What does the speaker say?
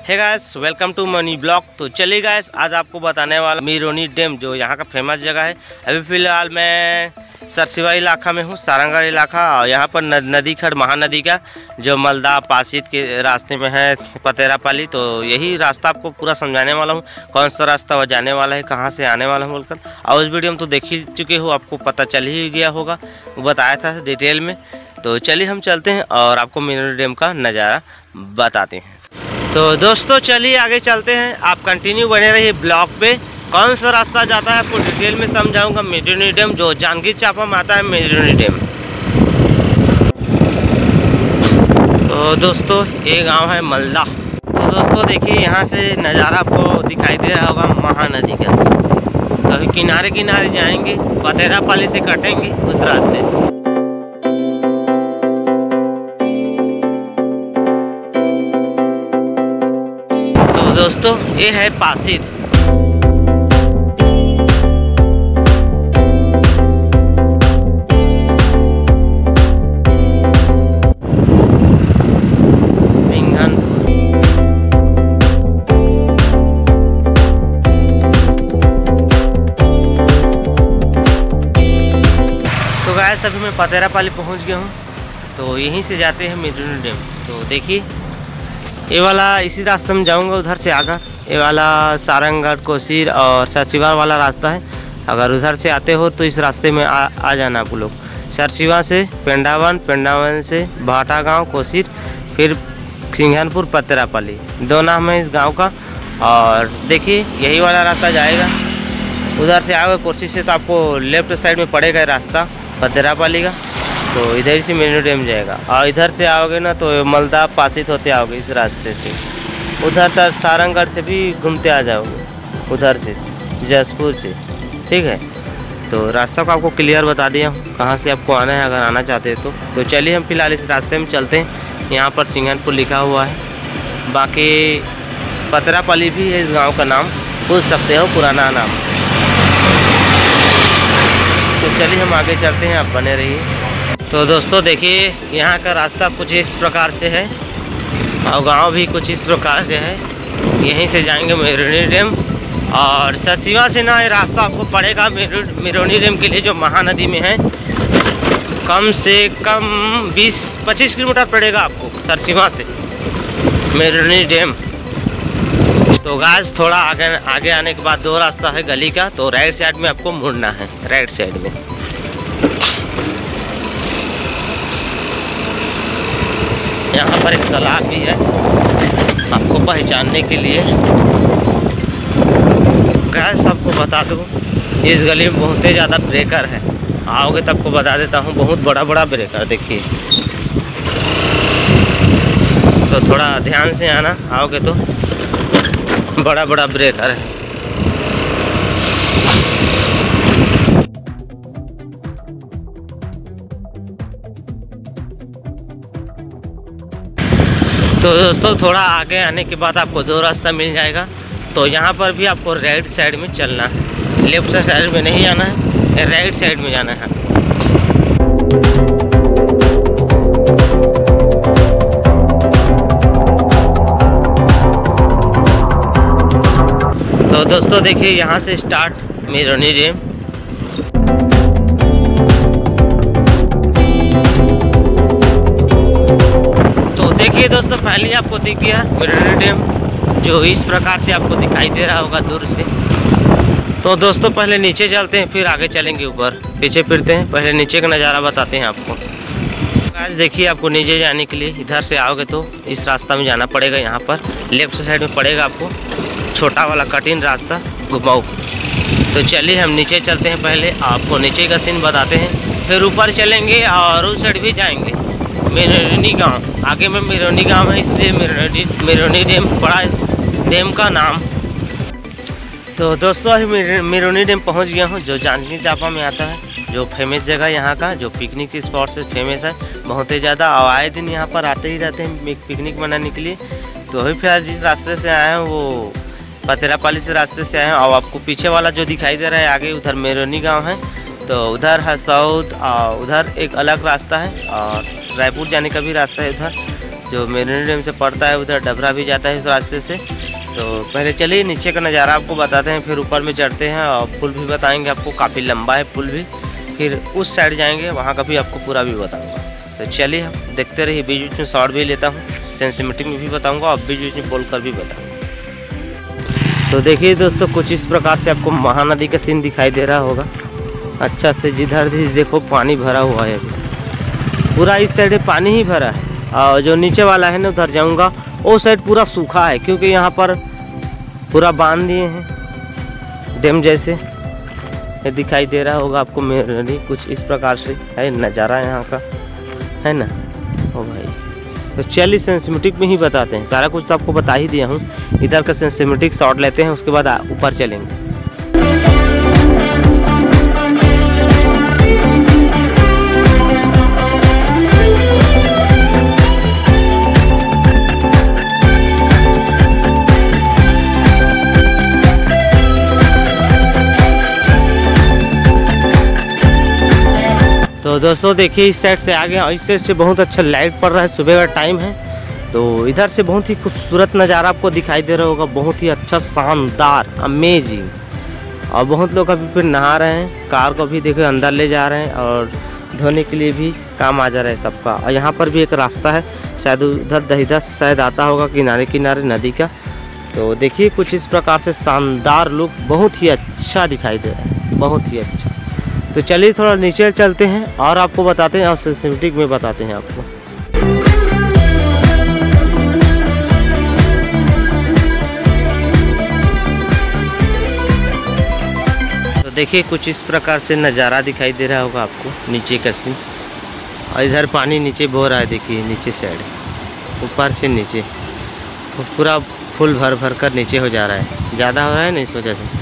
Hey guys, welcome to money blog. तो चलिए guys, आज आपको बताने वाला मिरोनी डैम जो यहाँ का फेमस जगह है। अभी फ़िलहाल मैं सरसिवा इलाका में हूँ, सारंगगढ़ इलाका। और यहाँ पर नदी खड़ महानदी का जो मलदा पासीत के रास्ते में है पतेरापाली। तो यही रास्ता आपको पूरा समझाने वाला हूँ, कौन सा रास्ता वह जाने वाला है, कहाँ से आने वाला हूँ बोलकर। और उस वीडियो में तो देख ही चुके हो, आपको पता चल ही गया होगा, बताया था डिटेल में। तो चलिए हम चलते हैं और आपको मिरोनी डैम का नज़ारा बताते हैं। तो दोस्तों चलिए आगे चलते हैं, आप कंटिन्यू बने रहिए ब्लॉग पे। कौन सा रास्ता जाता है आपको डिटेल में समझाऊंगा। मिरोनी डैम जो जांजगीर चांपा में आता है, मिरोनी डैम। तो दोस्तों ये गांव है मलदा। तो दोस्तों देखिए, यहाँ से नज़ारा आपको दिखाई दे रहा होगा महानदी का। तो किनारे किनारे जाएंगे, पतेरापाली से कटेंगे उस रास्ते से। दोस्तों ये है पासीत। तो गाइस, अभी मैं पतेरापाली पहुंच गया हूं। तो यहीं से जाते हैं मिरोनी डैम। तो देखिए ये वाला इसी रास्ते में जाऊंगा, उधर से आकर ये वाला सारंगगढ़ कोसीर और सरसिवा वाला रास्ता है। अगर उधर से आते हो तो इस रास्ते में आ जाना आप लोग। सरसिवा से पेंडावन, पेंडावन से भाटा गांव कोसीर, फिर सिंघनपुर पतेरापाली, दो नाम है इस गांव का। और देखिए यही वाला रास्ता जाएगा। उधर से आओगे कोसीर से तो आपको लेफ्ट साइड में पड़ेगा रास्ता पतेरापाली का। तो इधर से मिरोनी डैम जाएगा। और इधर से आओगे ना तो मलदा पासीत होते आओगे इस रास्ते से। उधर तक सारंगगढ़ से भी घूमते आ जाओगे, उधर से जसपुर से। ठीक है, तो रास्ता को आपको क्लियर बता दिया हूँ कहाँ से आपको आना है, अगर आना चाहते हैं तो चलिए हम फिलहाल इस रास्ते में चलते हैं। यहाँ पर सिंघनपुर लिखा हुआ है, बाकी पतेरापाली भी है इस गाँव का नाम, पूछ सकते हो पुराना नाम। तो चलिए हम आगे चलते हैं, आप बने रहिए। तो दोस्तों देखिए, यहाँ का रास्ता कुछ इस प्रकार से है और गांव भी कुछ इस प्रकार से है। यहीं से जाएंगे मिरोनी डैम। और सरसिवा से ना ये रास्ता आपको पड़ेगा मिरोनी डैम के लिए, जो महानदी में है। कम से कम 20-25 किलोमीटर पड़ेगा आपको सरसिवा से मिरोनी डैम। तो गाइस, थोड़ा आगे आने के बाद दो रास्ता है गली का। तो राइट साइड में आपको मुड़ना है, राइट साइड में। यहाँ पर एक तालाब भी है आपको पहचानने के लिए। गाइस सबको बता दूँ, इस गली में बहुत ही ज़्यादा ब्रेकर है। आओगे तब को बता देता हूँ, बहुत बड़ा बड़ा ब्रेकर देखिए। तो थोड़ा ध्यान से आना, आओगे तो बड़ा बड़ा ब्रेकर है। तो दोस्तों थोड़ा आगे आने के बाद आपको दो रास्ता मिल जाएगा। तो यहाँ पर भी आपको राइट साइड में चलना है, लेफ्ट साइड में नहीं जाना है, राइट साइड में जाना है। तो दोस्तों देखिए, यहाँ से स्टार्ट मिरोनी डैम। देखिए दोस्तों, पहले आपको दिख गया मिरोनी डैम, जो इस प्रकार से आपको दिखाई दे रहा होगा दूर से। तो दोस्तों पहले नीचे चलते हैं, फिर आगे चलेंगे ऊपर। पीछे फिरते हैं, पहले नीचे का नज़ारा बताते हैं आपको। आज देखिए, आपको नीचे जाने के लिए इधर से आओगे तो इस रास्ता में जाना पड़ेगा। यहाँ पर लेफ्ट साइड में पड़ेगा आपको छोटा वाला कठिन रास्ता घुमाऊ। तो चलिए हम नीचे चलते हैं, पहले आपको नीचे का सीन बताते हैं, फिर ऊपर चलेंगे और उस साइड भी जाएंगे। मिरोनी गांव, आगे में मिरोनी गांव है, इसलिए मिरोनी डैम पड़ा डैम का नाम। तो दोस्तों अभी मिरोनी डैम पहुंच गया हूं, जो जांजगीर चांपा में आता है, जो फेमस जगह यहाँ का, जो पिकनिक स्पॉट से फेमस है बहुत ही ज़्यादा। और आए दिन यहाँ पर आते ही रहते हैं पिकनिक मनाने के लिए। तो अभी फिर जिस रास्ते से आए हैं वो पतेरापाली से रास्ते से आए हैं। और आपको पीछे वाला जो दिखाई दे रहा है आगे, उधर मिरोनी गाँव है। तो उधर है साउथ, उधर एक अलग रास्ता है और रायपुर जाने का भी रास्ता है उधर। जो मेरिनो डैम से पड़ता है उधर डबरा भी जाता है इस रास्ते से। तो पहले चलिए नीचे का नज़ारा आपको बताते हैं, फिर ऊपर में चढ़ते हैं और पुल भी बताएंगे आपको, काफ़ी लंबा है पुल भी। फिर उस साइड जाएंगे, वहाँ का भी आपको पूरा भी बताऊँगा। तो चलिए हम देखते रहिए, बीच बीच में शॉर्ट भी लेता हूँ, सेंसिटिविटी में भी बताऊँगा और बीच बीच में बोल कर भी बताऊँगा। तो देखिए दोस्तों, कुछ इस प्रकार से आपको महानदी का सीन दिखाई दे रहा होगा अच्छा से। जिधर भी देखो पानी भरा हुआ है, अभी पूरा इस साइड पानी ही भरा है। और जो नीचे वाला है ना उधर जाऊंगा, वो साइड पूरा सूखा है क्योंकि यहाँ पर पूरा बांध दिए हैं डैम जैसे। ये दिखाई दे रहा होगा आपको मेरे, कुछ इस प्रकार से है नज़ारा यहाँ का, है ना। ओ भाई, तो चलिए सेंसिटिविटी में ही बताते हैं, सारा कुछ तो आपको बता ही दिया हूँ। इधर का सेंसिटिविटी शॉट लेते हैं, उसके बाद ऊपर चलेंगे। तो दोस्तों देखिए, इस साइड से आगे और इस साइड से बहुत अच्छा लाइट पड़ रहा है, सुबह का टाइम है। तो इधर से बहुत ही खूबसूरत नज़ारा आपको दिखाई दे रहा होगा, बहुत ही अच्छा, शानदार, अमेजिंग। और बहुत लोग अभी फिर नहा रहे हैं, कार को भी देखो अंदर ले जा रहे हैं और धोने के लिए भी काम आ जा रहा है सबका। और यहाँ पर भी एक रास्ता है, शायद उधर दहिदा से शायद आता होगा, किनारे किनारे नदी का। तो देखिए कुछ इस प्रकार से शानदार लुक, बहुत ही अच्छा दिखाई दे रहा है, बहुत ही अच्छा। तो चलिए थोड़ा नीचे चलते हैं और आपको बताते हैं, और सेंसिटिविटी में बताते हैं आपको। तो देखिए कुछ इस प्रकार से नज़ारा दिखाई दे रहा होगा आपको, नीचे का सीन। और इधर पानी नीचे बह रहा है, देखिए नीचे साइड, ऊपर से नीचे तो पूरा फुल भर भर कर नीचे हो जा रहा है, ज़्यादा हो रहा है ना इस वजह से।